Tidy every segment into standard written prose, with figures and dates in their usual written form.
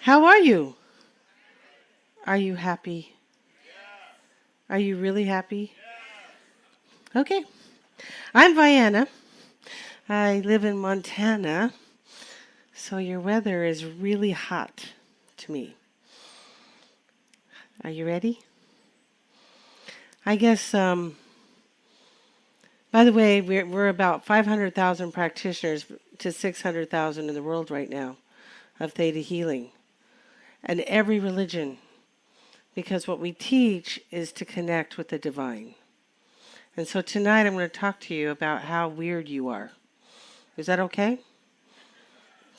How are you? Are you happy? Are you really happy? Okay. I'm Vianna. I live in Montana, so your weather is really hot to me. Are you ready? I guess, by the way, we're about 500,000 practitioners to 600,000 in the world right now of theta healing. And every religion, because what we teach is to connect with the divine. And so tonight I'm going to talk to you about how weird you are. Is that okay?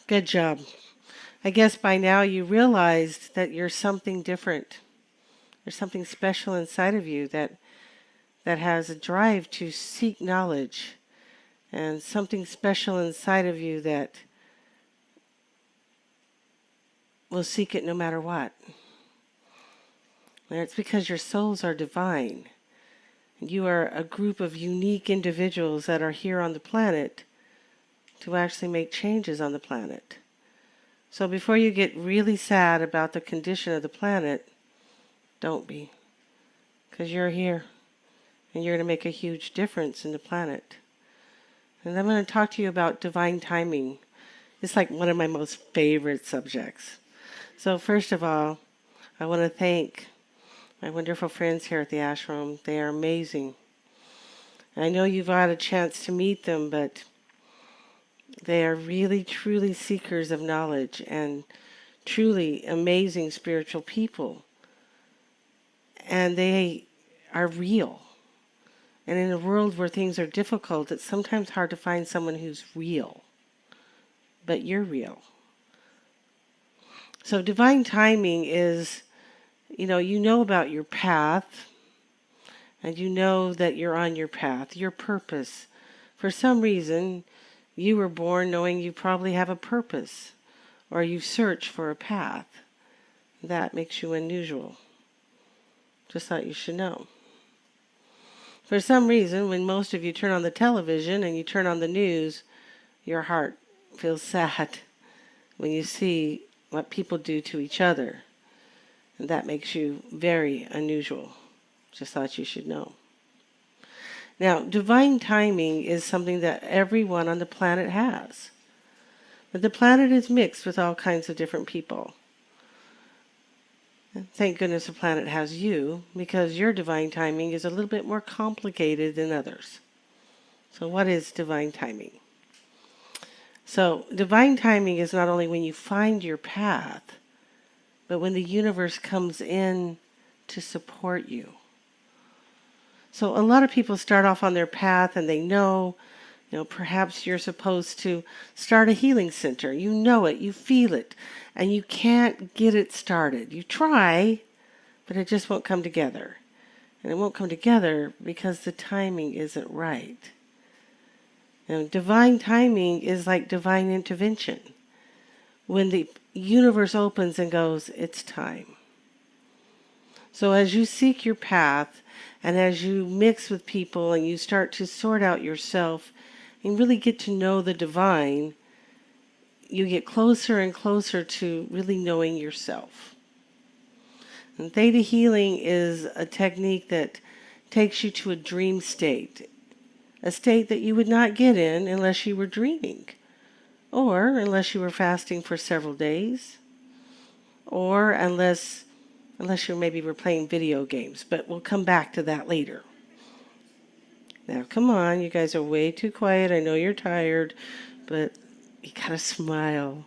Good job. I guess by now you realized that you're something different. There's something special inside of you that has a drive to seek knowledge, and something special inside of you that will seek it no matter what. And it's because your souls are divine. You are a group of unique individuals that are here on the planet to actually make changes on the planet. So before you get really sad about the condition of the planet, don't be. Because you're here. And you're going to make a huge difference in the planet. And I'm going to talk to you about divine timing. It's like one of my most favorite subjects. So first of all, I want to thank my wonderful friends here at the ashram. They are amazing. I know you've had a chance to meet them, but they are really, truly seekers of knowledge and truly amazing spiritual people. And they are real. And in a world where things are difficult, it's sometimes hard to find someone who's real. But you're real. So divine timing is, you know about your path, and you know that you're on your path, your purpose. For some reason, you were born knowing you probably have a purpose, or you search for a path. That makes you unusual. Just thought you should know. For some reason, when most of you turn on the television and you turn on the news, your heart feels sad when you see what people do to each other. And that makes you very unusual. Just thought you should know. Now, divine timing is something that everyone on the planet has. But the planet is mixed with all kinds of different people. Thank goodness the planet has you, because your divine timing is a little bit more complicated than others. So what is divine timing? So divine timing is not only when you find your path, but when the universe comes in to support you. So a lot of people start off on their path and they know, perhaps you're supposed to start a healing center. You know it, you feel it, and you can't get it started. You try, but it just won't come together. And it won't come together because the timing isn't right. Divine timing is like divine intervention. When the universe opens and goes, it's time. So as you seek your path, and as you mix with people and you start to sort out yourself and really get to know the divine, you get closer and closer to really knowing yourself. And theta healing is a technique that takes you to a dream state, a state that you would not get in unless you were dreaming, or unless you were fasting for several days, or unless you maybe were playing video games, but we'll come back to that later. Now, come on, you guys are way too quiet. I know you're tired, but you gotta smile.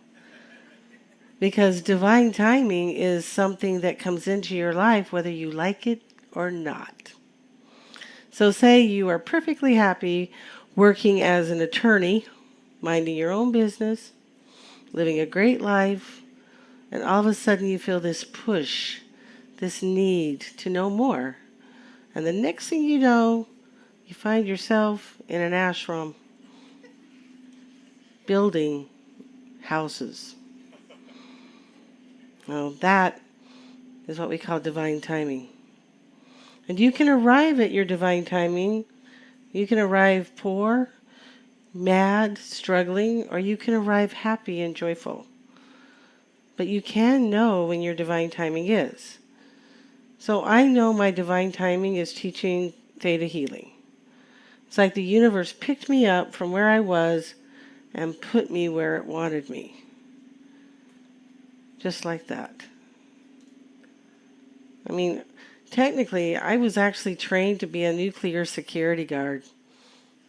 Because divine timing is something that comes into your life whether you like it or not. So say you are perfectly happy working as an attorney, minding your own business, living a great life, and all of a sudden you feel this push, this need to know more. And the next thing you know, you find yourself in an ashram, building houses. Now that is what we call divine timing. And you can arrive at your divine timing. You can arrive poor, mad, struggling, or you can arrive happy and joyful. but you can know when your divine timing is. So I know my divine timing is teaching theta healing. It's like the universe picked me up from where I was and put me where it wanted me. Just like that. I mean, technically, I was actually trained to be a nuclear security guard.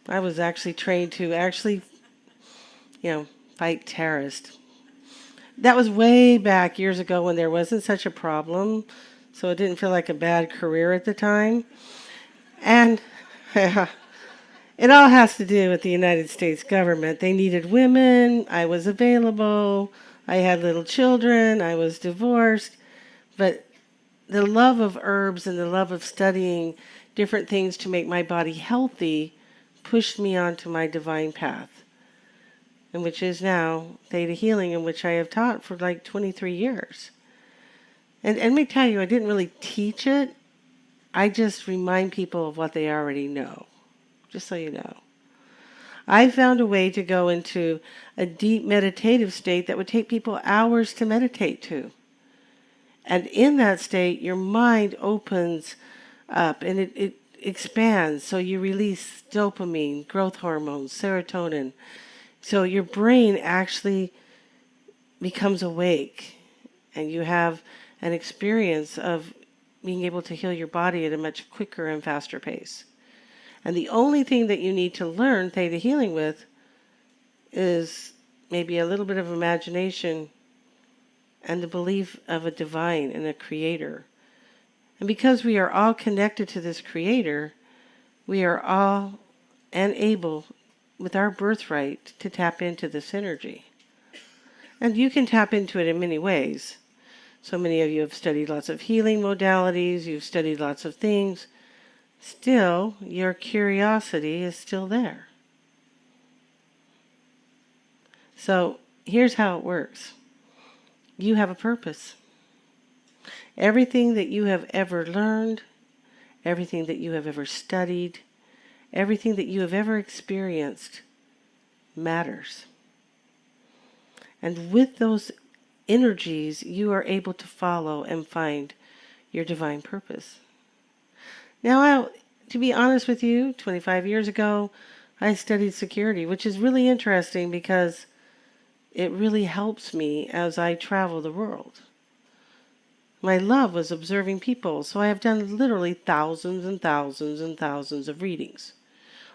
I was actually trained to fight terrorists. That was way back years ago when there wasn't such a problem, so it didn't feel like a bad career at the time. And it all has to do with the United States government. They needed women. I was available. I had little children. I was divorced. But the love of herbs and the love of studying different things to make my body healthy pushed me onto my divine path, and which is now theta healing, in which I have taught for like 23 years. And let me tell you, I didn't really teach it. I just remind people of what they already know, just so you know. I found a way to go into a deep meditative state that would take people hours to meditate to. And in that state, your mind opens up and it expands. So you release dopamine, growth hormones, serotonin. So your brain actually becomes awake, and you have an experience of being able to heal your body at a much quicker and faster pace. And the only thing that you need to learn theta healing with is maybe a little bit of imagination and the belief of a divine and a creator. And because we are all connected to this creator, we are all able, with our birthright, to tap into this energy. And you can tap into it in many ways. So many of you have studied lots of healing modalities, you've studied lots of things. Still, your curiosity is still there. So here's how it works. You have a purpose. Everything that you have ever learned, everything that you have ever studied, everything that you have ever experienced matters. And with those energies, you are able to follow and find your divine purpose. Now, to be honest with you, 25 years ago, I studied security, which is really interesting because it really helps me as I travel the world. My love was observing people, so I have done literally thousands and thousands and thousands of readings.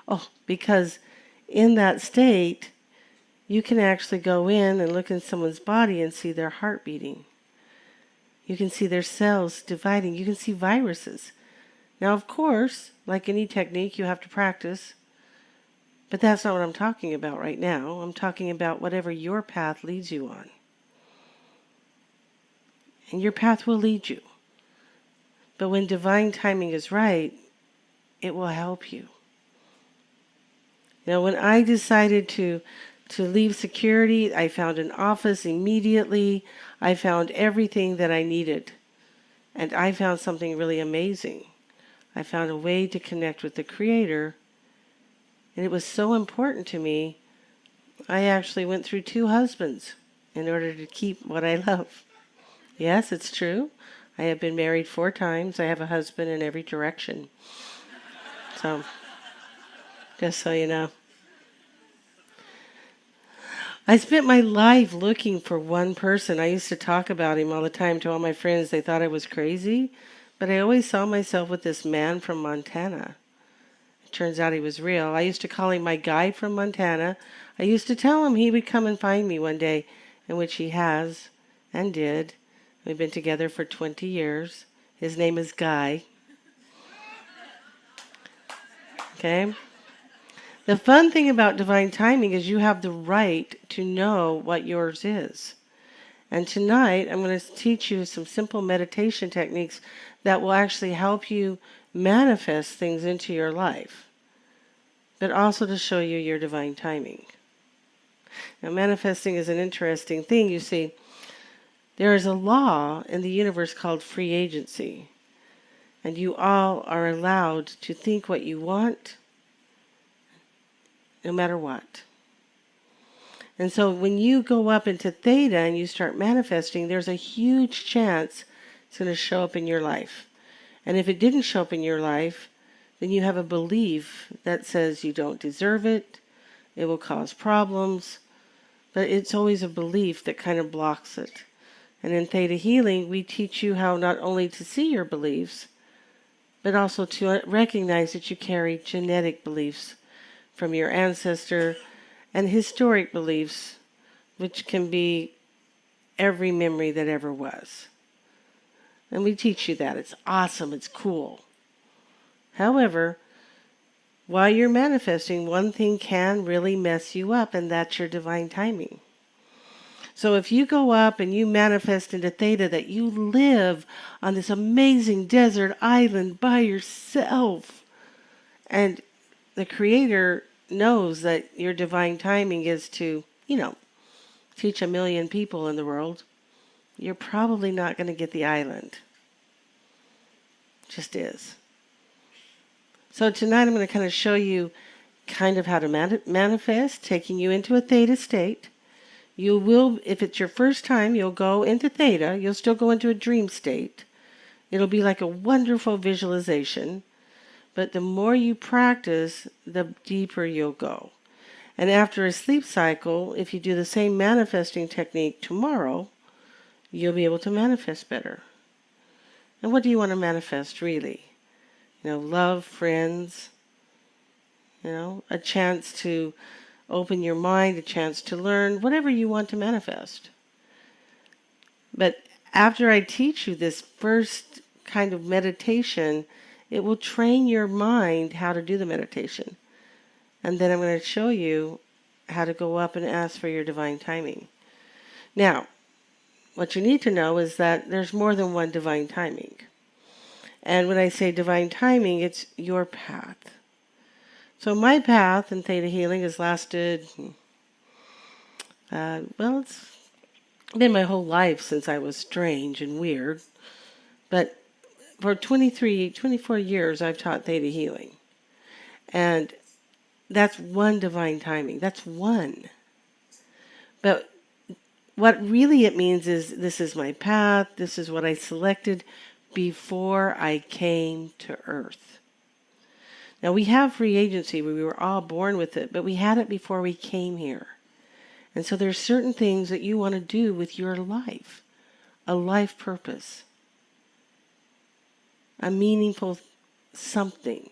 Oh, because in that state, you can actually go in and look in someone's body and see their heart beating. You can see their cells dividing. You can see viruses. Now, of course, like any technique, you have to practice. But that's not what I'm talking about right now. I'm talking about whatever your path leads you on. And your path will lead you. But when divine timing is right, it will help you. Now, when I decided to leave security, I found an office immediately. I found everything that I needed. And I found something really amazing. I found a way to connect with the Creator. And it was so important to me, I actually went through 2 husbands in order to keep what I love. Yes, it's true. I have been married 4 times. I have a husband in every direction. So, just so you know. I spent my life looking for one person. I used to talk about him all the time to all my friends. They thought I was crazy. But I always saw myself with this man from Montana. It turns out he was real. I used to call him my guy from Montana. I used to tell him he would come and find me one day, in which he has and did. We've been together for 20 years. His name is Guy. Okay? The fun thing about divine timing is you have the right to know what yours is. And tonight, I'm going to teach you some simple meditation techniques that will actually help you manifest things into your life, but also to show you your divine timing. Now, manifesting is an interesting thing. You see, there is a law in the universe called free agency, and you all are allowed to think what you want, no matter what. And so when you go up into theta and you start manifesting, there's a huge chance it's going to show up in your life. And if it didn't show up in your life, then you have a belief that says you don't deserve it, it will cause problems, but it's always a belief that kind of blocks it. And in Theta Healing, we teach you how not only to see your beliefs, but also to recognize that you carry genetic beliefs from your ancestor and historic beliefs, which can be every memory that ever was. And we teach you that. It's awesome. It's cool. However, while you're manifesting, one thing can really mess you up, and that's your divine timing. So if you go up and you manifest into theta that you live on this amazing desert island by yourself, and the Creator knows that your divine timing is to, teach 1 million people in the world, you're probably not going to get the island. Just is. So tonight I'm going to kind of show you kind of how to manifest, taking you into a theta state. You will, if it's your first time, you'll go into theta. You'll still go into a dream state. It'll be like a wonderful visualization. But the more you practice, the deeper you'll go. And after a sleep cycle, if you do the same manifesting technique tomorrow, you'll be able to manifest better. And what do you want to manifest, really? Love, friends, a chance to open your mind, a chance to learn, whatever you want to manifest. But after I teach you this first kind of meditation, it will train your mind how to do the meditation. And then I'm going to show you how to go up and ask for your divine timing. Now, what you need to know is that there's more than one divine timing. And when I say divine timing, it's your path. So my path in Theta Healing has lasted, it's been my whole life since I was strange and weird. But for 24 years, I've taught Theta Healing. And that's one divine timing. That's one. But what really it means is this is my path. This is what I selected before I came to Earth. Now, we have free agency. We were all born with it, but we had it before we came here. And so there's certain things that you want to do with your life, a life purpose, a meaningful something.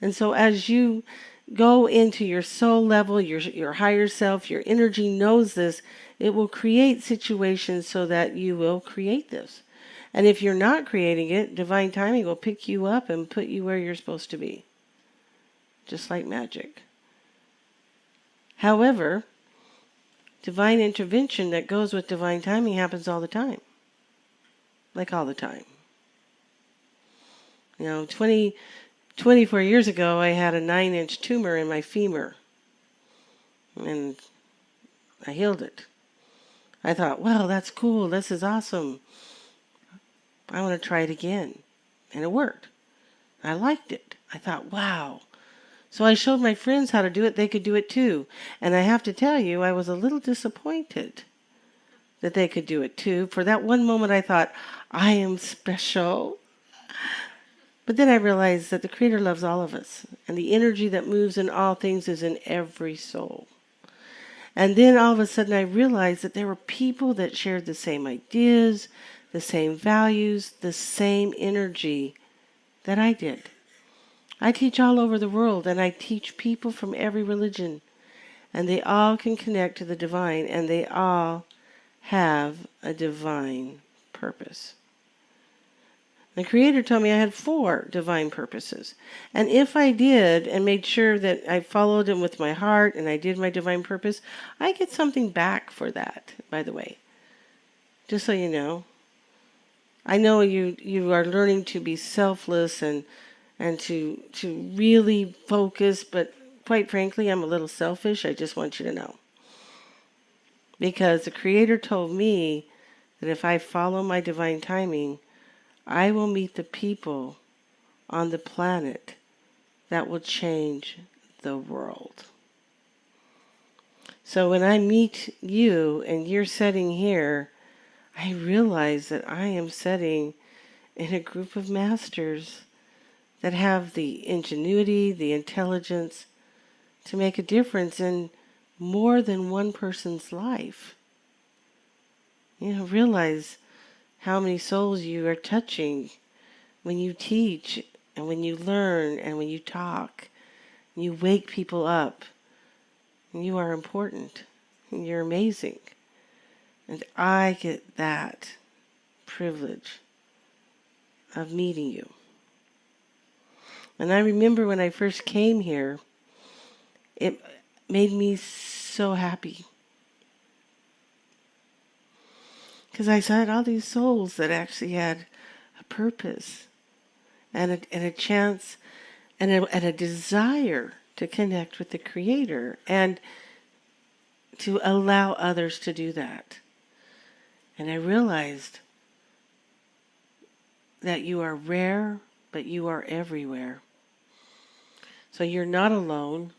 And so as you go into your soul level, your higher self, your energy knows this, it will create situations so that you will create this. And if you're not creating it, divine timing will pick you up and put you where you're supposed to be. Just like magic. However, divine intervention that goes with divine timing happens all the time. Like all the time. 24 years ago, I had a 9-inch tumor in my femur. And I healed it. I thought, well, that's cool. This is awesome. I want to try it again. And it worked. I liked it. I thought, wow. So I showed my friends how to do it. They could do it too. And I have to tell you, I was a little disappointed that they could do it too. For that one moment, I thought, I am special. But then I realized that the Creator loves all of us. And the energy that moves in all things is in every soul. And then all of a sudden I realized that there were people that shared the same ideas, the same values, the same energy that I did. I teach all over the world, and I teach people from every religion. And they all can connect to the divine, and they all have a divine purpose. The Creator told me I had 4 divine purposes. And if I did and made sure that I followed them with my heart and I did my divine purpose, I get something back for that, by the way. Just so you know. I know you are learning to be selfless and to really focus, but quite frankly, I'm a little selfish. I just want you to know. Because the Creator told me that if I follow my divine timing, I will meet the people on the planet that will change the world. So when I meet you and you're sitting here, I realize that I am sitting in a group of masters that have the ingenuity, the intelligence to make a difference in more than one person's life. Realize how many souls you are touching when you teach and when you learn and when you talk. And you wake people up. And you are important. And you're amazing. And I get that privilege of meeting you. And I remember when I first came here, it made me so happy. Because I saw all these souls that actually had a purpose and a chance and a desire to connect with the Creator and to allow others to do that. And I realized that you are rare, but you are everywhere. So you're not alone,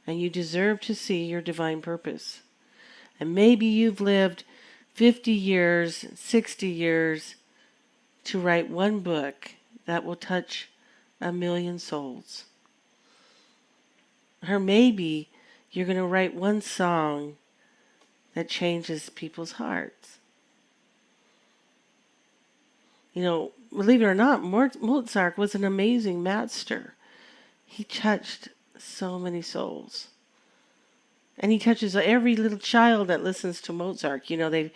and you deserve to see your divine purpose. And maybe you've lived 50 years, 60 years to write one book that will touch 1 million souls. Or maybe you're going to write one song that changes people's hearts. Believe it or not, Mozart was an amazing master. He touched so many souls. And he touches every little child that listens to Mozart. They've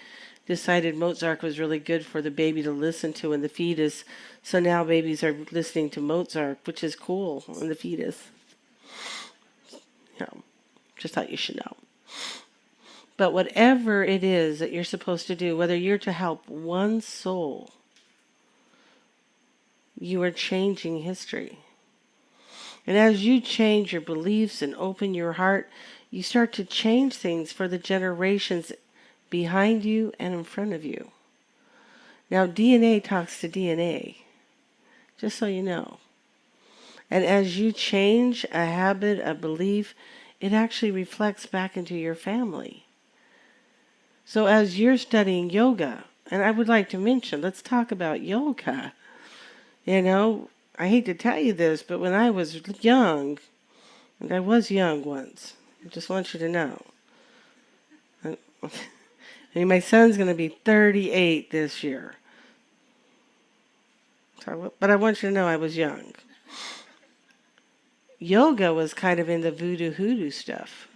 decided Mozart was really good for the baby to listen to in the fetus. So now babies are listening to Mozart, which is cool in the fetus. Just thought you should know. But whatever it is that you're supposed to do, whether you're to help one soul, you are changing history. And as you change your beliefs and open your heart, you start to change things for the generations behind you and in front of you. Now, DNA talks to DNA, just so you know. And as you change a habit, a belief, it actually reflects back into your family. So as you're studying yoga, and I would like to mention, let's talk about yoga. I hate to tell you this, but when I was young, and I was young once, I just want you to know. My son's going to be 38 this year. But I want you to know I was young. Yoga was kind of in the voodoo hoodoo stuff.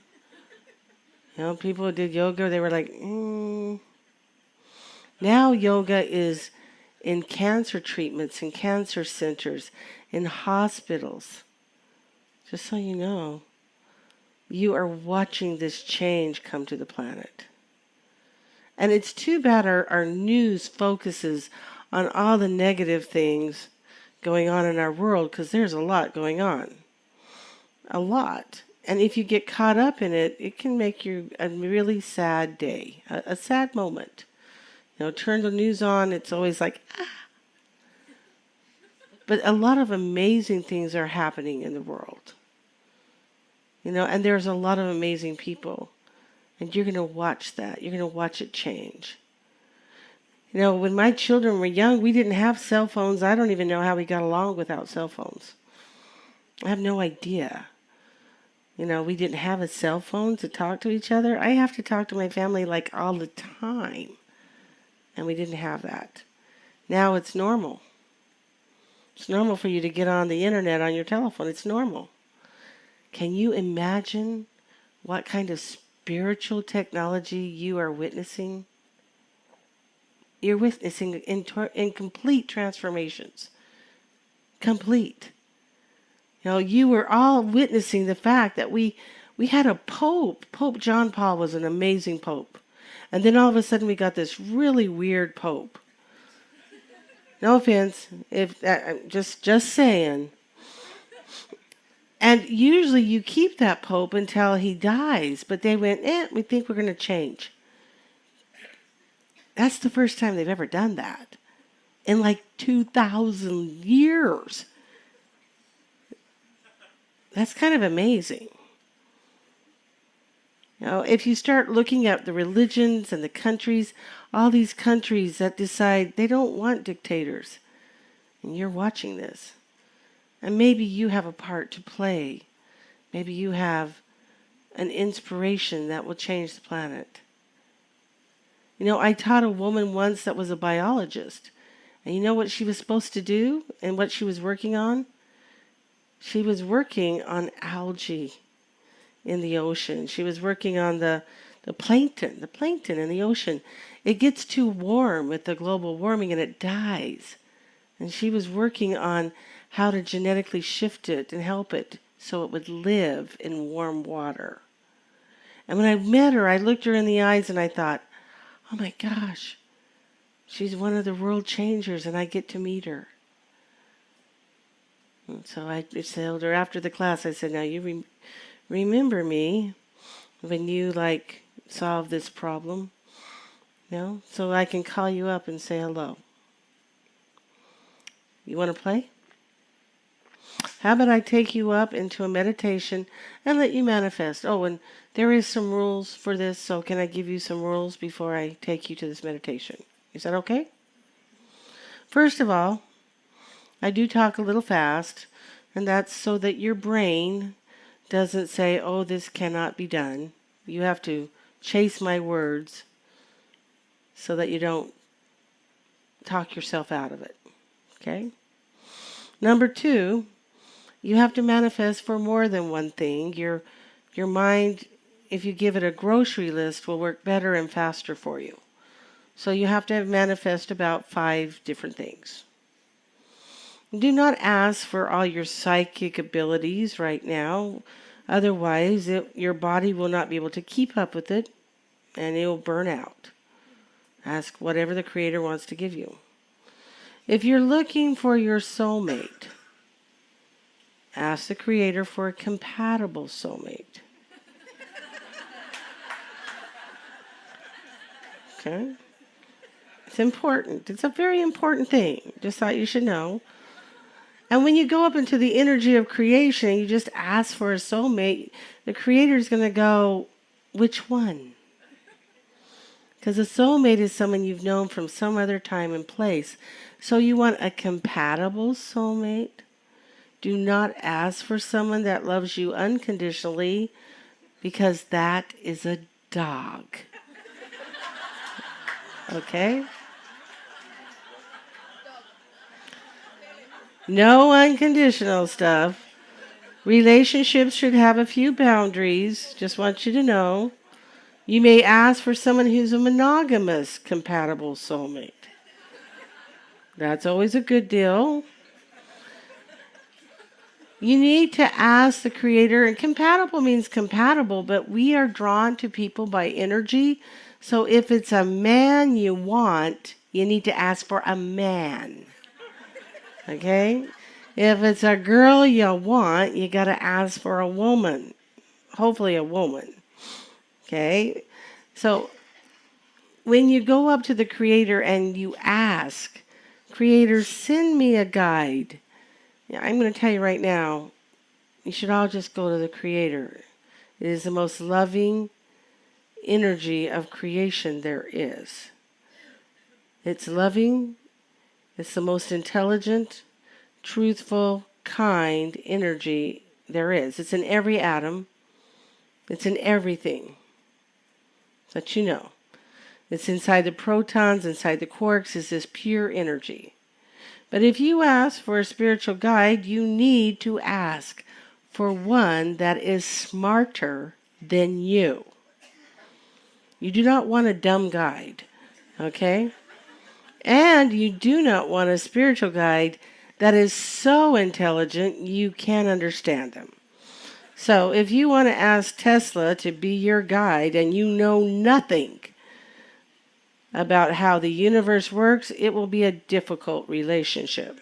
People who did yoga, they were like, Now yoga is in cancer treatments, in cancer centers, in hospitals. Just so you know, you are watching this change come to the planet. And it's too bad our news focuses on all the negative things going on in our world, because there's a lot going on. A lot. And if you get caught up in it, it can make you a really sad day, a sad moment. Turn the news on, it's always like, But a lot of amazing things are happening in the world. And there's a lot of amazing people. And you're going to watch that. You're going to watch it change. When my children were young, we didn't have cell phones. I don't even know how we got along without cell phones. I have no idea. We didn't have a cell phone to talk to each other. I have to talk to my family like all the time. And we didn't have that. Now it's normal. It's normal for you to get on the internet on your telephone. It's normal. Can you imagine what kind of spiritual technology you are witnessing? You're witnessing in complete transformations. Complete. You were all witnessing the fact that we had a pope. Pope John Paul was an amazing pope. And then all of a sudden we got this really weird pope. No offense, if just saying. And usually you keep that pope until he dies, but they went, we think we're going to change. That's the first time they've ever done that in like 2,000 years. That's kind of amazing. If you start looking at the religions and the countries, all these countries that decide they don't want dictators, and you're watching this, and maybe you have a part to play. Maybe you have an inspiration that will change the planet. I taught a woman once that was a biologist. And you know what she was supposed to do and what she was working on? She was working on algae in the ocean. She was working on the plankton in the ocean. It gets too warm with the global warming and it dies. And she was working on how to genetically shift it and help it so it would live in warm water. And when I met her, I looked her in the eyes and I thought, oh my gosh, she's one of the world changers and I get to meet her. And so I told her after the class, I said, now you remember me when you solve this problem? So I can call you up and say hello. You want to play? How about I take you up into a meditation and let you manifest? Oh, and there is some rules for this, so can I give you some rules before I take you to this meditation? Is that okay? First of all, I do talk a little fast, and that's so that your brain doesn't say, oh, this cannot be done. You have to chase my words so that you don't talk yourself out of it. Okay? Number 2, you have to manifest for more than one thing. Your mind, if you give it a grocery list, will work better and faster for you. So you have to manifest about 5 different things. Do not ask for all your psychic abilities right now. Otherwise, your body will not be able to keep up with it and it will burn out. Ask whatever the Creator wants to give you. If you're looking for your soulmate, ask the Creator for a compatible soulmate. Okay? It's important. It's a very important thing. Just thought you should know. And when you go up into the energy of creation, you just ask for a soulmate, the Creator's going to go, which one? Because a soulmate is someone you've known from some other time and place. So you want a compatible soulmate? Do not ask for someone that loves you unconditionally, because that is a dog. Okay? No unconditional stuff. Relationships should have a few boundaries. Just want you to know. You may ask for someone who's a monogamous, compatible soulmate. That's always a good deal. You need to ask the Creator, and compatible means compatible, but we are drawn to people by energy. So if it's a man you want, you need to ask for a man. Okay? If it's a girl you want, you got to ask for a woman. Hopefully a woman. Okay? So when you go up to the Creator and you ask, Creator, send me a guide. I'm going to tell you right now, you should all just go to the Creator. It is the most loving energy of creation there is. It's loving. It's the most intelligent, truthful, kind energy there is. It's in every atom. It's in everything that you know. It's inside the protons, inside the quarks, is this pure energy. But if you ask for a spiritual guide, you need to ask for one that is smarter than you. You do not want a dumb guide, okay? And you do not want a spiritual guide that is so intelligent you can't understand them. So if you want to ask Tesla to be your guide and you know nothing about how the universe works, it will be a difficult relationship.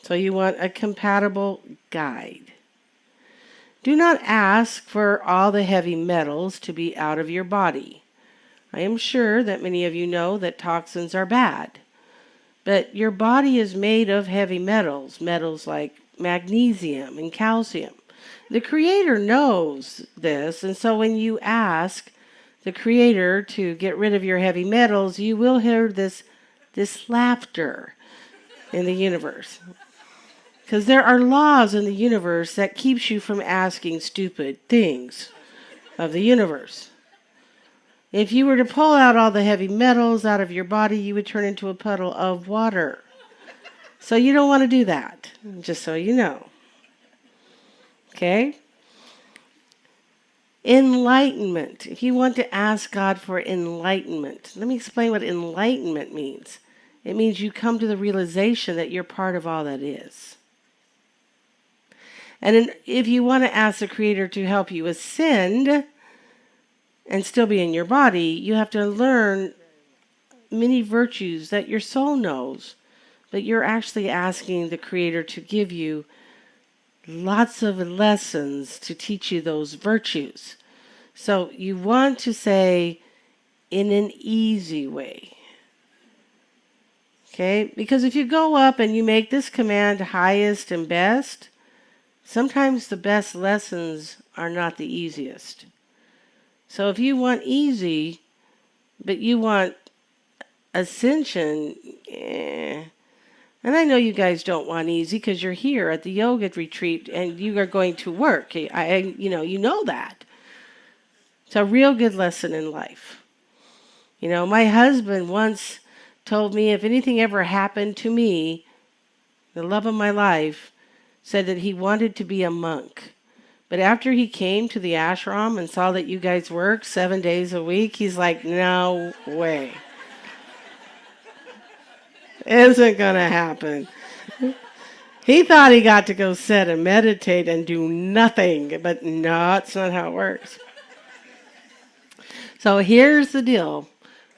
So you want a compatible guide. Do not ask for all the heavy metals to be out of your body. I am sure that many of you know that toxins are bad. But your body is made of heavy metals, metals like magnesium and calcium. The Creator knows this, and so when you ask the Creator to get rid of your heavy metals, you will hear this laughter in the universe. Because there are laws in the universe that keeps you from asking stupid things of the universe. If you were to pull out all the heavy metals out of your body, you would turn into a puddle of water. So you don't want to do that, just so you know. Okay? Enlightenment. If you want to ask God for enlightenment, let me explain what enlightenment means. It means you come to the realization that you're part of all that is. And if you want to ask the Creator to help you ascend and still be in your body, you have to learn many virtues that your soul knows, but you're actually asking the Creator to give you lots of lessons to teach you those virtues. So you want to say in an easy way. Okay? Because if you go up and you make this command highest and best, sometimes the best lessons are not the easiest. So if you want easy, but you want ascension, and I know you guys don't want easy because you're here at the yoga retreat and you are going to work. You know that. It's a real good lesson in life. You know, my husband once told me if anything ever happened to me, the love of my life, said that he wanted to be a monk. But after he came to the ashram and saw that you guys work 7 days a week, he's like, no way. Isn't going to happen. He thought he got to go sit and meditate and do nothing, but no, that's not how it works. So here's the deal.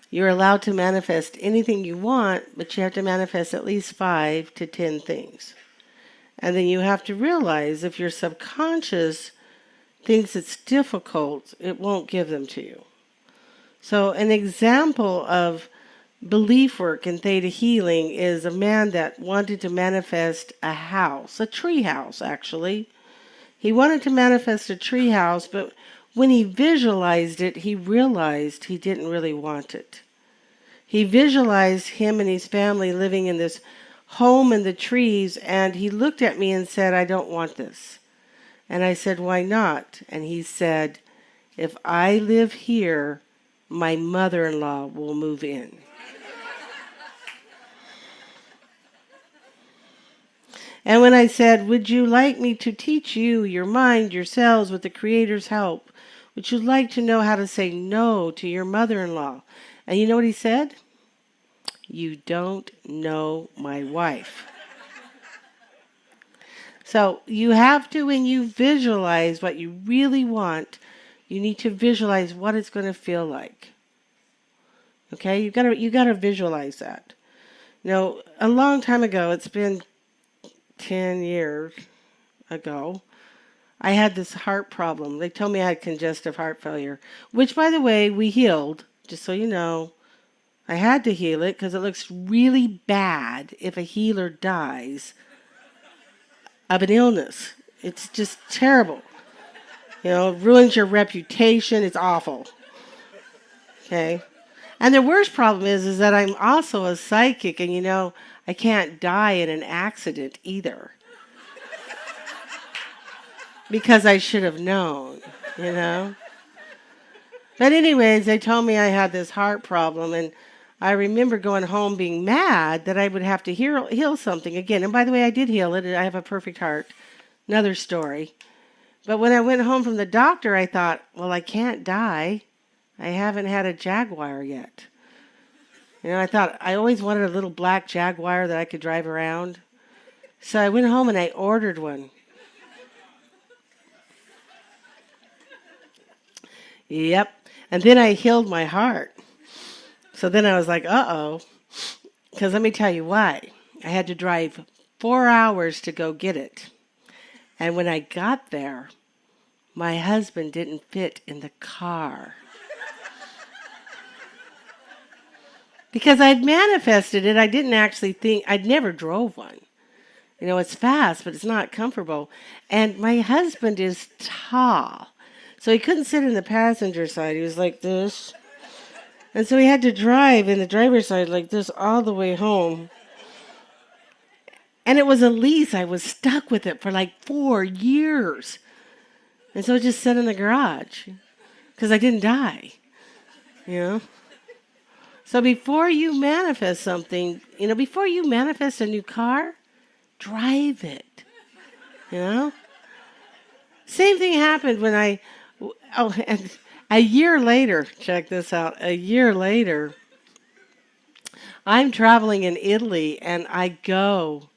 You're allowed to manifest anything you want, but you have to manifest at least 5 to 10 things. And then you have to realize if your subconscious thinks it's difficult, it won't give them to you. So an example of belief work in theta healing is a man that wanted to manifest a house, a tree house actually. He wanted to manifest a tree house, but when he visualized it, he realized he didn't really want it. He visualized him and his family living in this home in the trees, and he looked at me and said, I don't want this. And I said, why not? And he said, if I live here, my mother-in-law will move in. And when I said, would you like me to teach you, your mind, yourselves, with the Creator's help? Would you like to know how to say no to your mother-in-law? And you know what he said? You don't know my wife. So you have to, when you visualize what you really want, you need to visualize what it's going to feel like. Okay? You gotta visualize that. You know, a long time ago, it's been 10 years ago, I had this heart problem. They told me I had congestive heart failure, which, by the way, we healed, just so you know. I had to heal it because it looks really bad if a healer dies of an illness. It's just terrible. You know, it ruins your reputation. It's awful. Okay? And the worst problem is that I'm also a psychic, and, you know, I can't die in an accident either. Because I should have known, you know. But anyways, they told me I had this heart problem, and I remember going home being mad that I would have to heal something again. And by the way, I did heal it. I have a perfect heart. Another story. But when I went home from the doctor, I thought, well, I can't die. I haven't had a Jaguar yet. You know, I thought I always wanted a little black Jaguar that I could drive around. So I went home and I ordered one. Yep. And then I healed my heart. So then I was like, uh-oh. Because let me tell you why. I had to drive 4 hours to go get it. And when I got there, my husband didn't fit in the car. Because I'd manifested it, I didn't actually think, I'd never drove one. It's fast, but it's not comfortable. And my husband is tall, so he couldn't sit in the passenger side. He was like this. And so he had to drive in the driver's side like this all the way home. And it was a lease. I was stuck with it for like 4 years. And so it just sat in the garage because I didn't die, So before you manifest something, before you manifest a new car, drive it, Same thing happened when and a year later, check this out, a year later, I'm traveling in Italy and I go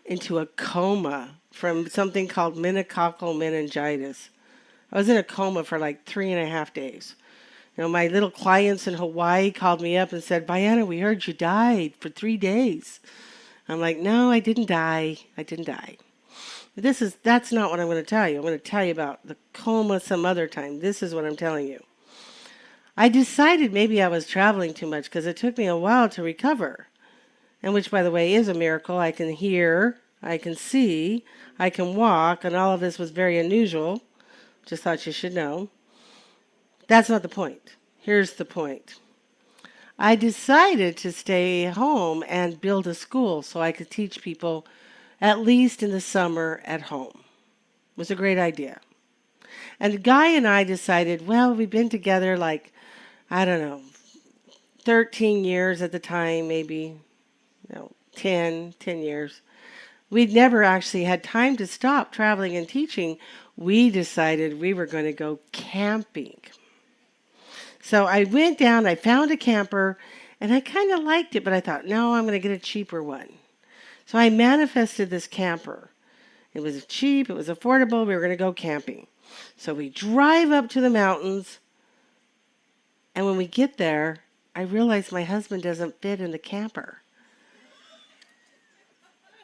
into a coma from something called meningococcal meningitis. I was in a coma for like 3.5 days. My little clients in Hawaii called me up and said, Vianna, we heard you died for 3 days. I'm like, no, I didn't die. I didn't die. That's not what I'm going to tell you. I'm going to tell you about the coma some other time. This is what I'm telling you. I decided maybe I was traveling too much because it took me a while to recover. And which, by the way, is a miracle. I can hear, I can see, I can walk, and all of this was very unusual. Just thought you should know. That's not the point. Here's the point. I decided to stay home and build a school so I could teach people at least in the summer at home. It was a great idea. And the guy and I decided, well, we've been together 13 years at the time, maybe 10 years. We'd never actually had time to stop traveling and teaching. We decided we were going to go camping. So I went down, I found a camper, and I kind of liked it, but I thought, no, I'm going to get a cheaper one. So I manifested this camper. It was cheap, it was affordable, we were going to go camping. So we drive up to the mountains, and when we get there, I realize my husband doesn't fit in the camper.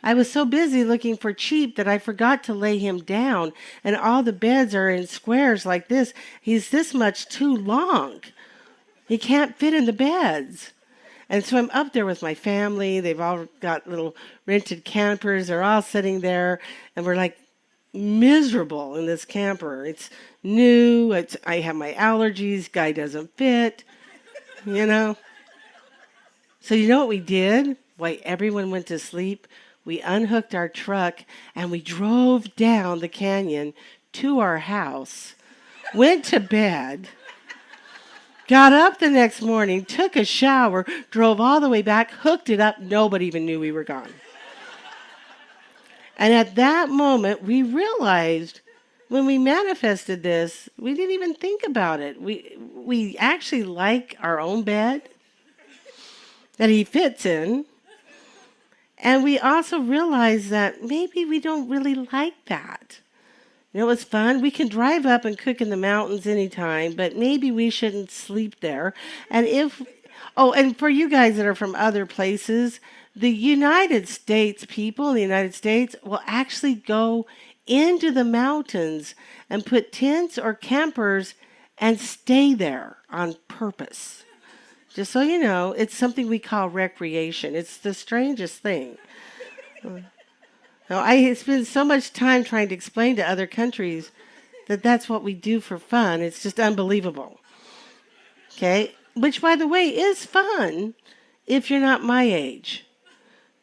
I was so busy looking for cheap that I forgot to lay him down, and all the beds are in squares like this. He's this much too long. He can't fit in the beds. And so I'm up there with my family. They've all got little rented campers. They're all sitting there, and we're like miserable in this camper. It's new. I have my allergies. Guy doesn't fit, So you know what we did? While everyone went to sleep, we unhooked our truck and we drove down the canyon to our house, went to bed, got up the next morning, took a shower, drove all the way back, hooked it up. Nobody even knew we were gone. And at that moment, we realized when we manifested this, we didn't even think about it. We actually like our own bed that he fits in. And we also realized that maybe we don't really like that. It was fun. We can drive up and cook in the mountains anytime, but maybe we shouldn't sleep there. And and for you guys that are from other places, the United States people in the United States will actually go into the mountains and put tents or campers and stay there on purpose. Just so you know, it's something we call recreation. It's the strangest thing. Now, I spend so much time trying to explain to other countries that that's what we do for fun. It's just unbelievable. Okay? Which, by the way, is fun if you're not my age.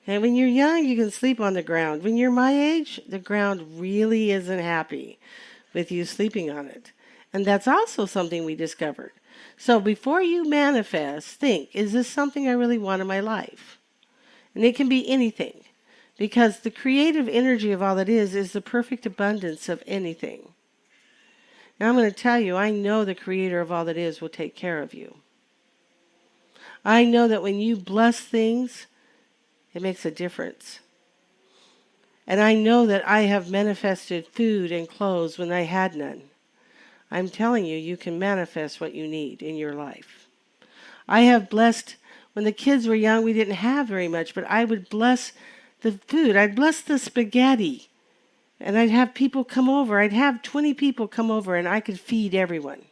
Okay? When you're young, you can sleep on the ground. When you're my age, the ground really isn't happy with you sleeping on it. And that's also something we discovered. So before you manifest, think, is this something I really want in my life? And it can be anything, because the creative energy of all that is the perfect abundance of anything. Now I'm going to tell you, I know the creator of all that is will take care of you. I know that when you bless things, it makes a difference. And I know that I have manifested food and clothes when I had none. I'm telling you, you can manifest what you need in your life. I have blessed, when the kids were young, we didn't have very much, but I would bless the food. I'd bless the spaghetti. And I'd have people come over. I'd have 20 people come over, and I could feed everyone.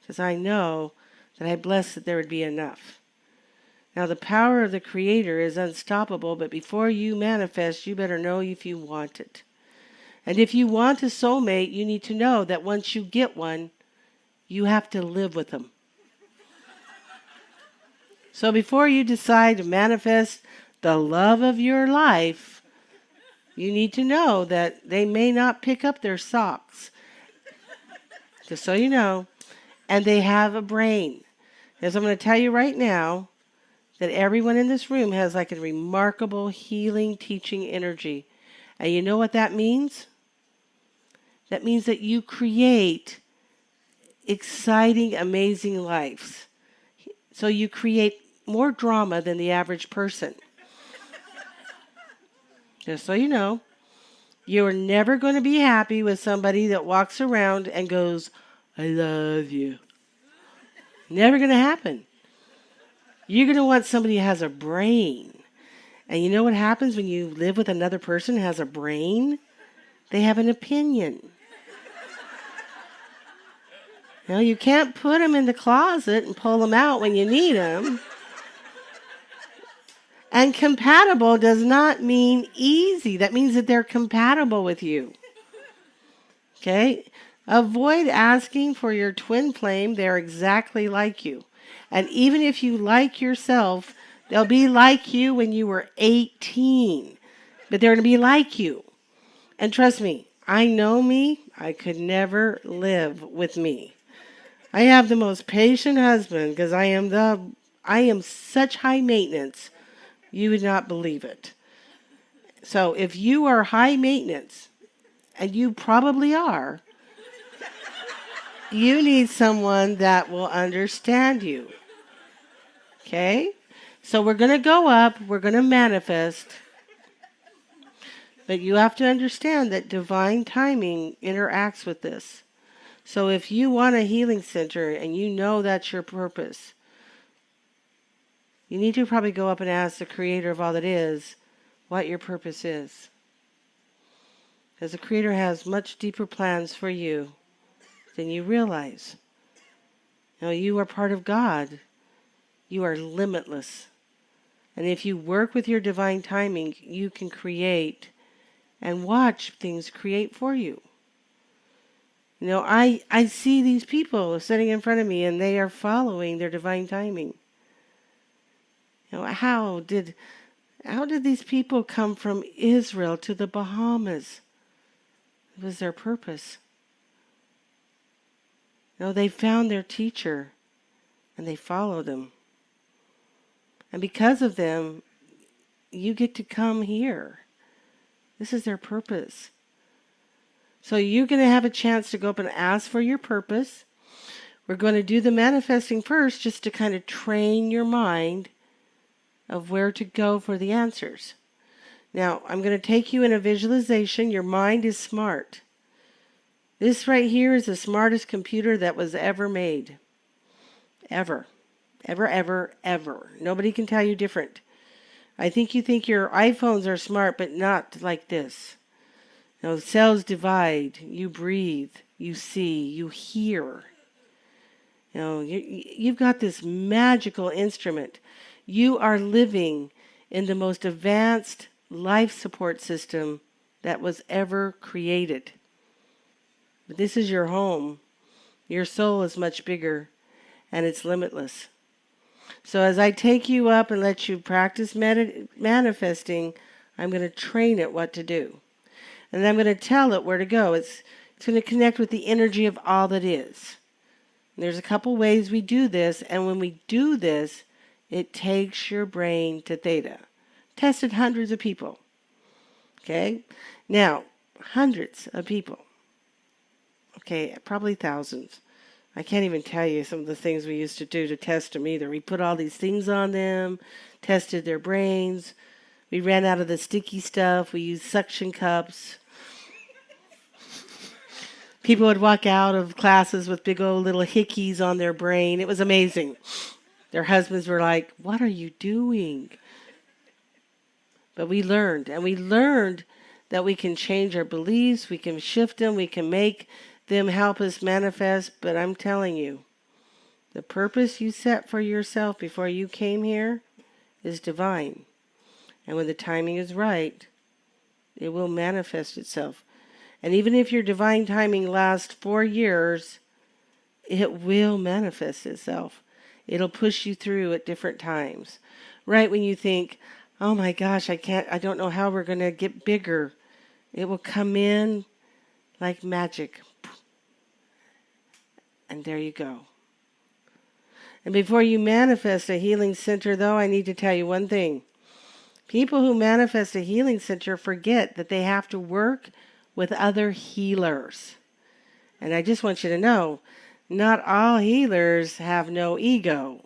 Because I know that I blessed that there would be enough. Now, the power of the Creator is unstoppable, but before you manifest, you better know if you want it. And if you want a soulmate, you need to know that once you get one, you have to live with them. So before you decide to manifest the love of your life, you need to know that they may not pick up their socks. Just so you know. And they have a brain. As I'm going to tell you right now, that everyone in this room has like a remarkable healing, teaching energy. And you know what that means? That means that you create exciting, amazing lives. So you create more drama than the average person. Just so you know, you're never going to be happy with somebody that walks around and goes, I love you. Never going to happen. You're going to want somebody who has a brain. And you know what happens when you live with another person who has a brain? They have an opinion. You can't put them in the closet and pull them out when you need them. And compatible does not mean easy. That means that they're compatible with you. Okay? Avoid asking for your twin flame. They're exactly like you. And even if you like yourself, they'll be like you when you were 18. But they're going to be like you. And trust me, I know me. I could never live with me. I have the most patient husband because I am such high maintenance. You would not believe it. So if you are high maintenance, and you probably are, you need someone that will understand you. Okay? So we're going to go up. We're going to manifest. But you have to understand that divine timing interacts with this. So if you want a healing center and you know that's your purpose, you need to probably go up and ask the Creator of all that is what your purpose is. Because the Creator has much deeper plans for you than you realize. You are part of God. You are limitless. And if you work with your divine timing, you can create and watch things create for you. I see these people sitting in front of me and they are following their divine timing. How did these people come from Israel to the Bahamas? It was their purpose. They found their teacher and they followed him. And because of them, you get to come here. This is their purpose. So you're going to have a chance to go up and ask for your purpose. We're going to do the manifesting first just to kind of train your mind of where to go for the answers. Now, I'm going to take you in a visualization. Your mind is smart. This right here is the smartest computer that was ever made. Ever. Ever, ever, ever. Nobody can tell you different. I think you think your iPhones are smart, but not like this. Cells divide. You breathe. You see. You hear. You've got this magical instrument. You are living in the most advanced life support system that was ever created. But this is your home. Your soul is much bigger, and it's limitless. So as I take you up and let you practice manifesting, I'm going to train it what to do. And I'm going to tell it where to go. It's going to connect with the energy of all that is. And there's a couple ways we do this, and when we do this, it takes your brain to theta. Tested hundreds of people. Okay? Now, hundreds of people. Okay, probably thousands. I can't even tell you some of the things we used to do to test them either. We put all these things on them, tested their brains. We ran out of the sticky stuff. We used suction cups. People would walk out of classes with big old little hickeys on their brain. It was amazing. Their husbands were like, "What are you doing?" But we learned, and we learned that we can change our beliefs, we can shift them, we can make them help us manifest. But I'm telling you, the purpose you set for yourself before you came here, is divine. And when the timing is right, it will manifest itself. And even if your divine timing lasts 4 years, it will manifest itself. It'll push you through at different times. Right when you think, oh my gosh, I don't know how we're going to get bigger. It will come in like magic. And there you go. And before you manifest a healing center, though, I need to tell you one thing. People who manifest a healing center forget that they have to work with other healers. And I just want you to know, not all healers have no ego.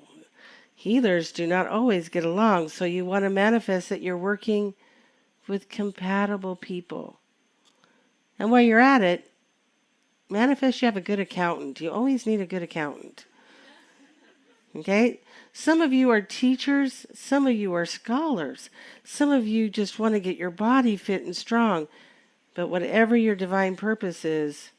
Healers do not always get along, so you want to manifest that you're working with compatible people. And while you're at it, manifest you have a good accountant. You always need a good accountant. Okay? Some of you are teachers. Some of you are scholars. Some of you just want to get your body fit and strong. But whatever your divine purpose is,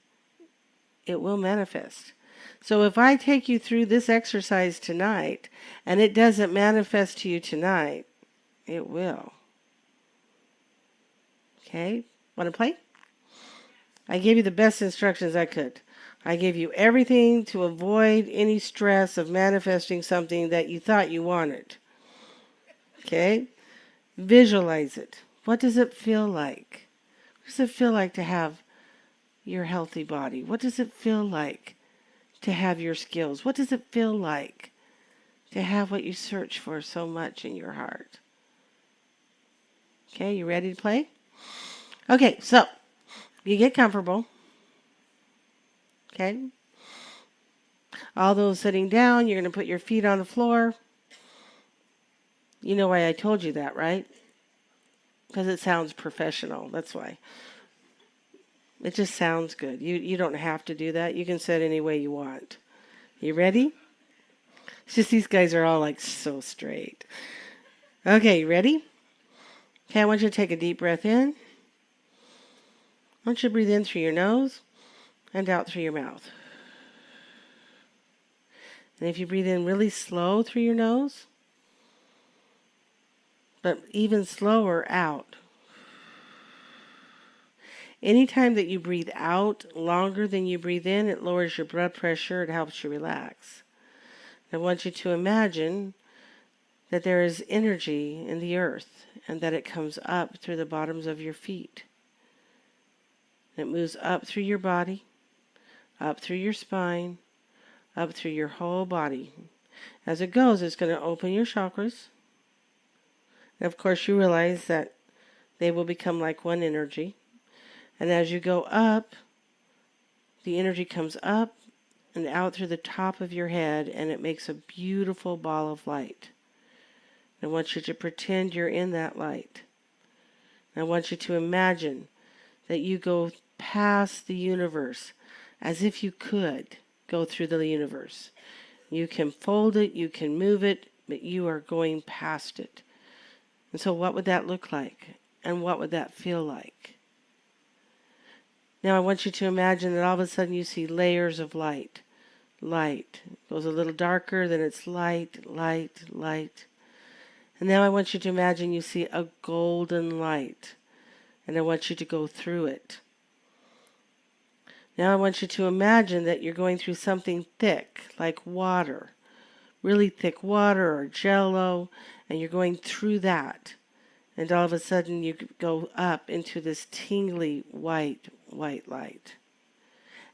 it will manifest. So if I take you through this exercise tonight, and it doesn't manifest to you tonight, it will. Okay? Want to play? I gave you the best instructions I could. I gave you everything to avoid any stress of manifesting something that you thought you wanted. Okay? Visualize it. What does it feel like? What does it feel like to have your healthy body? What does it feel like to have your skills? What does it feel like to have what you search for so much in your heart? Okay, you ready to play? Okay, so you get comfortable. Okay? Although sitting down, you're going to put your feet on the floor. You know why I told you that, right? Because it sounds professional. That's why. It just sounds good. You don't have to do that. You can sit any way you want. You ready? It's just these guys are all like so straight. Okay, you ready? Okay, I want you to take a deep breath in. I want you to breathe in through your nose and out through your mouth. And if you breathe in really slow through your nose, but even slower out. Anytime that you breathe out longer than you breathe in, it lowers your blood pressure, it helps you relax. I want you to imagine that there is energy in the earth and that it comes up through the bottoms of your feet. It moves up through your body, up through your spine, up through your whole body. As it goes, it's going to open your chakras. And of course, you realize that they will become like one energy. And as you go up, the energy comes up and out through the top of your head, and it makes a beautiful ball of light. I want you to pretend you're in that light. I want you to imagine that you go past the universe as if you could go through the universe. You can fold it, you can move it, but you are going past it. And so what would that look like? And what would that feel like? Now I want you to imagine that all of a sudden you see layers of light. Light. It goes a little darker, then it's light, light, light. And now I want you to imagine you see a golden light. And I want you to go through it. Now I want you to imagine that you're going through something thick, like water. Really thick water or jello, and you're going through that. And all of a sudden you go up into this tingly white light.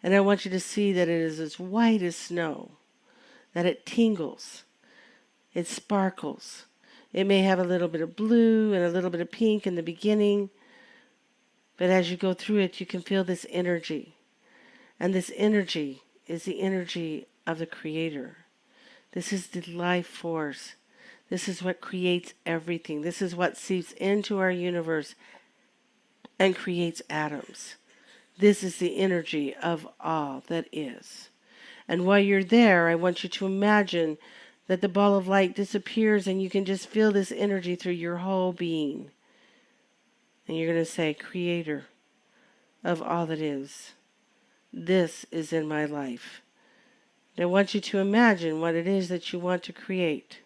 And I want you to see that it is as white as snow, that it tingles, it sparkles. It may have a little bit of blue and a little bit of pink in the beginning, but as you go through it, you can feel this energy. And this energy is the energy of the Creator. This is the life force. This is what creates everything. This is what seeps into our universe and creates atoms. This is the energy of all that is. And while you're there, I want you to imagine that the ball of light disappears and you can just feel this energy through your whole being. And you're going to say, Creator of all that is, this is in my life. And I want you to imagine what it is that you want to create.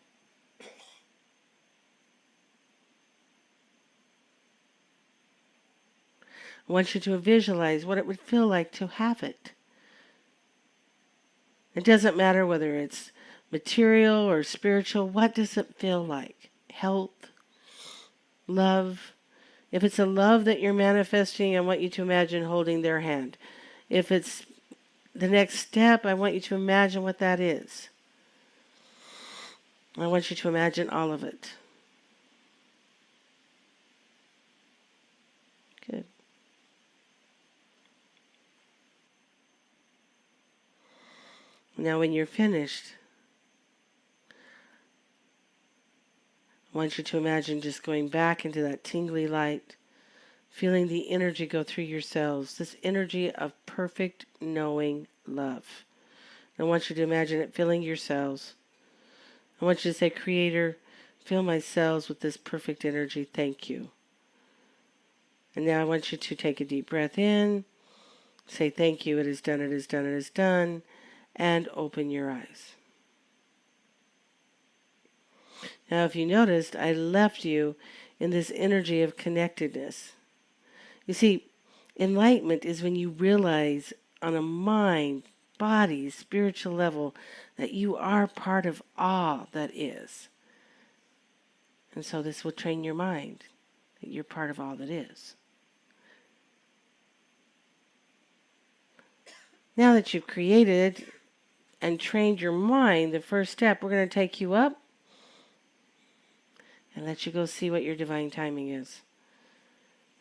I want you to visualize what it would feel like to have it. It doesn't matter whether it's material or spiritual. What does it feel like? Health, love. If it's a love that you're manifesting, I want you to imagine holding their hand. If it's the next step, I want you to imagine what that is. I want you to imagine all of it. Good. Now when you're finished, I want you to imagine just going back into that tingly light, feeling the energy go through your cells, this energy of perfect knowing love. I want you to imagine it filling your cells. I want you to say, Creator, fill my cells with this perfect energy. Thank you. And now I want you to take a deep breath in, say thank you, it is done, it is done, it is done, and open your eyes. Now if you noticed, I left you in this energy of connectedness. You see, enlightenment is when you realize on a mind, body, spiritual level that you are part of all that is. And so this will train your mind that you're part of all that is. Now that you've created and trained your mind, the first step, we're going to take you up and let you go see what your divine timing is.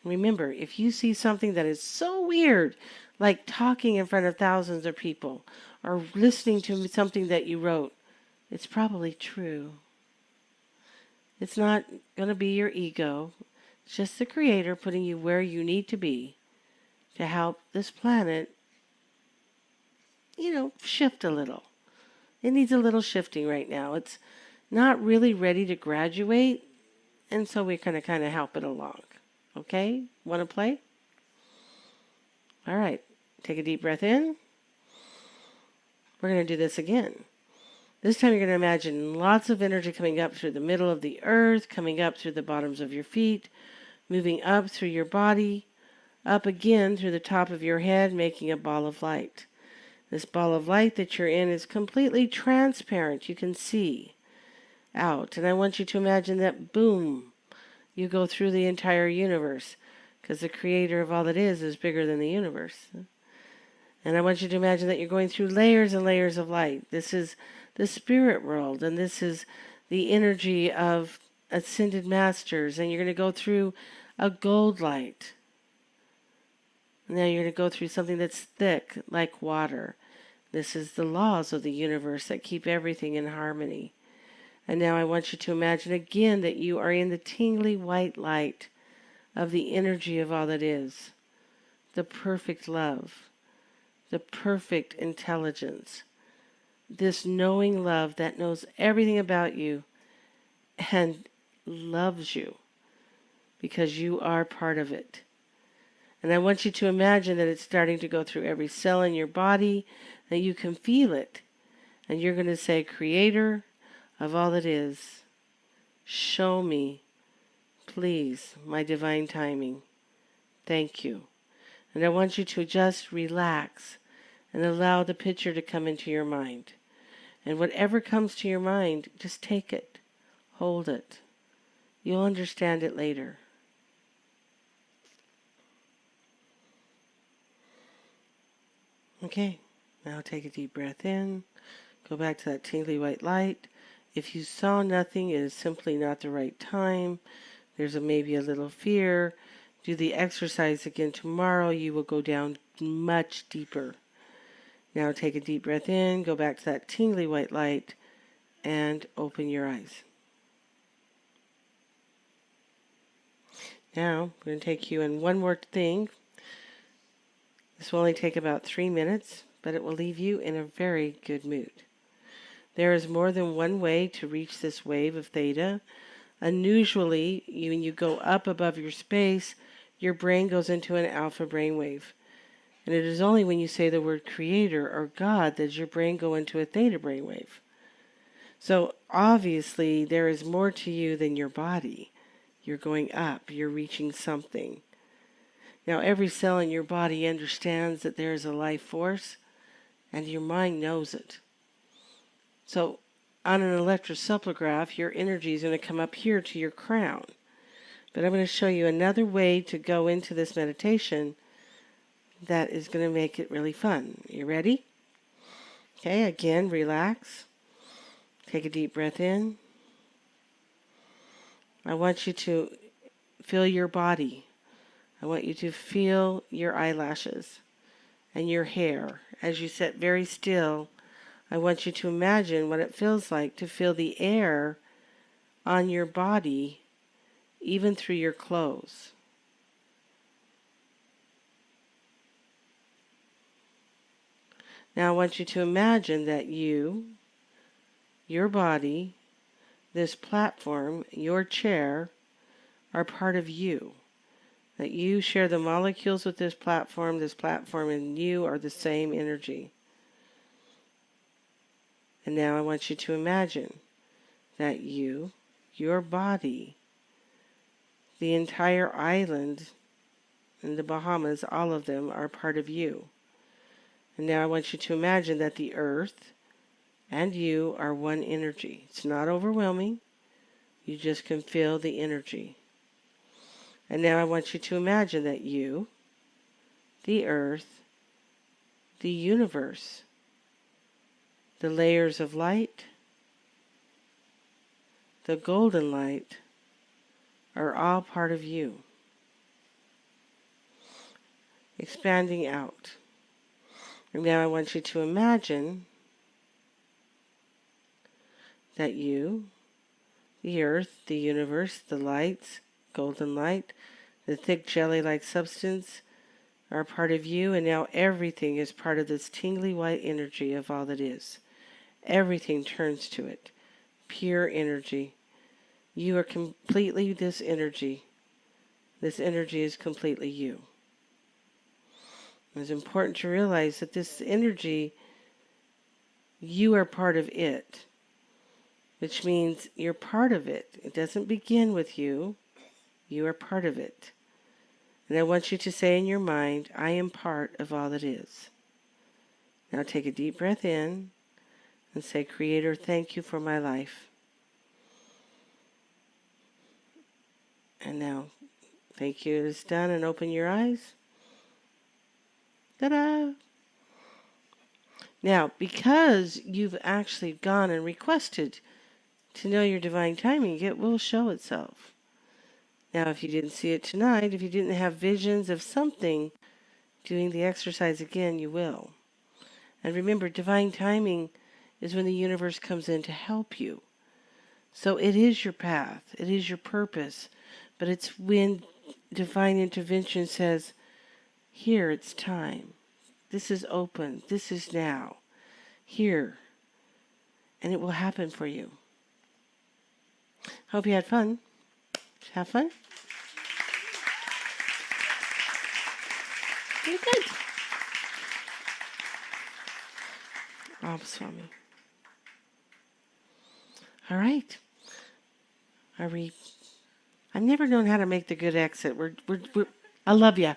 Remember, if you see something that is so weird, like talking in front of thousands of people or listening to something that you wrote, it's probably true. It's not going to be your ego. It's just the Creator putting you where you need to be to help this planet, shift a little. It needs a little shifting right now. It's not really ready to graduate, and so we're going to kind of help it along. Okay? Want to play? All right. Take a deep breath in. We're going to do this again. This time you're going to imagine lots of energy coming up through the middle of the earth, coming up through the bottoms of your feet, moving up through your body, up again through the top of your head, making a ball of light. This ball of light that you're in is completely transparent. You can see out. And I want you to imagine that, boom, you go through the entire universe, because the Creator of all that is bigger than the universe. And I want you to imagine that you're going through layers and layers of light. This is the spirit world, and this is the energy of ascended masters, and you're going to go through a gold light. Now you're going to go through something that's thick, like water. This is the laws of the universe that keep everything in harmony. And now I want you to imagine again that you are in the tingly white light of the energy of all that is. The perfect love. The perfect intelligence. This knowing love that knows everything about you and loves you because you are part of it. And I want you to imagine that it's starting to go through every cell in your body, that you can feel it. And you're going to say, Creator of all that is, show me, please, my divine timing. Thank you. And I want you to just relax and allow the picture to come into your mind. And whatever comes to your mind, just take it. Hold it. You'll understand it later. Okay, now take a deep breath in. Go back to that tingly white light. If you saw nothing, it is simply not the right time. There's maybe a little fear. Do the exercise again tomorrow. You will go down much deeper. Now take a deep breath in. Go back to that tingly white light and open your eyes. Now, we're going to take you in one more thing. This will only take about 3 minutes, but it will leave you in a very good mood. There is more than one way to reach this wave of theta. Unusually, when you go up above your space, your brain goes into an alpha brainwave. And it is only when you say the word Creator or God does your brain go into a theta brainwave. So obviously, there is more to you than your body. You're going up. You're reaching something. Now, every cell in your body understands that there is a life force, and your mind knows it. So, on an electroencephalograph, your energy is going to come up here to your crown. But I'm going to show you another way to go into this meditation that is going to make it really fun. You ready? Okay, again, relax. Take a deep breath in. I want you to feel your body. I want you to feel your eyelashes and your hair. As you sit very still, I want you to imagine what it feels like to feel the air on your body, even through your clothes. Now I want you to imagine that you, your body, this platform, your chair, are part of you. That you share the molecules with this platform and you are the same energy. And now I want you to imagine that you, your body, the entire island in the Bahamas, all of them are part of you. And now I want you to imagine that the earth and you are one energy. It's not overwhelming. You just can feel the energy. And now I want you to imagine that you, the earth, the universe, the layers of light, the golden light, are all part of you. Expanding out. And now I want you to imagine that you, the earth, the universe, the lights, golden light, the thick jelly-like substance are part of you, and now everything is part of this tingly white energy of all that is. Everything turns to it. Pure energy. You are completely this energy. This energy is completely you. It's important to realize that this energy, you are part of it, which means you're part of it. It doesn't begin with you. You are part of it. And I want you to say in your mind, I am part of all that is. Now take a deep breath in and say, Creator, thank you for my life. And now, thank you. It is done, and open your eyes. Ta-da! Now, because you've actually gone and requested to know your divine timing, it will show itself. Now, if you didn't see it tonight, if you didn't have visions of something doing the exercise again, you will. And remember, divine timing is when the universe comes in to help you. So it is your path, it is your purpose, but it's when divine intervention says, here, it's time. This is open. This is now. Here. And it will happen for you. Hope you had fun. Have fun? You're good. Swami. All right. I've never known how to make the good exit. I love you.